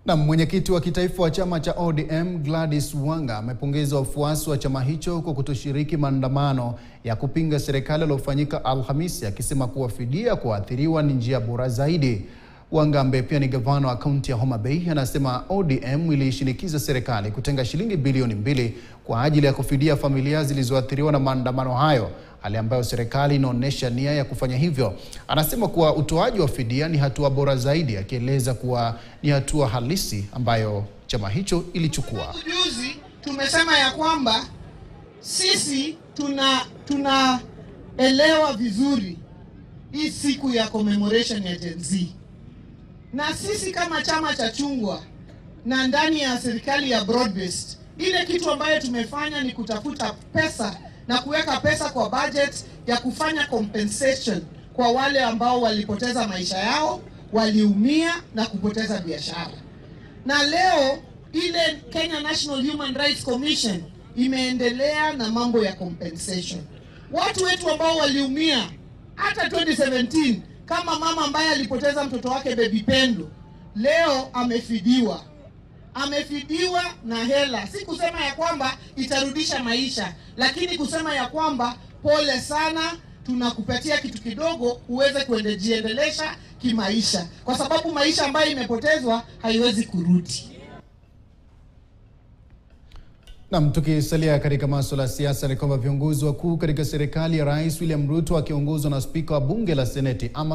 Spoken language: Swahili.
Na mwenyekiti wa kitaifa wa chama cha ODM Gladys Wanga amepongeza wafuasi wa chama hicho kwa kutoshiriki maandamano ya kupinga serikali yaliyofanyika Alhamisi, akisema kuwa fidia kwa waathiriwa ni njia bora zaidi. Wanga ambaye pia ni gavana wa kaunti ya Homa Bay anasema ODM ilishinikiza serikali kutenga shilingi bilioni 2 kwa ajili ya kufidia familia zilizoathiriwa na maandamano hayo, hali ambayo serikali inaonyesha nia ya kufanya hivyo. Anasema kuwa utoaji wa fidia ni hatua bora zaidi, akieleza kuwa ni hatua halisi ambayo chama hicho ilichukua. Juzi tumesema ya kwamba sisi tunaelewa vizuri hii siku ya commemoration ya Gen Z. Na sisi kama chama cha chungwa na ndani ya serikali ya broad-based, ile kitu ambayo tumefanya ni kutafuta pesa na kuweka pesa kwa budget ya kufanya compensation kwa wale ambao walipoteza maisha yao, waliumia na kupoteza biashara. Na leo ile Kenya National Human Rights Commission imeendelea na mambo ya compensation. Watu wetu ambao waliumia hata 2017, kama mama ambaye alipoteza mtoto wake Baby Pendo, leo amefidiwa na hela. Si kusema ya kwamba itarudisha maisha, lakini kusema ya kwamba pole sana, tunakupatia kitu kidogo uweze kujiendelesha kimaisha, kwa sababu maisha ambayo imepotezwa haiwezi kurudi. Na tukisalia katika masuala ya siasa, ni kwamba viongozi wakuu katika serikali ya Rais William Ruto akiongozwa na spika wa bunge la Seneti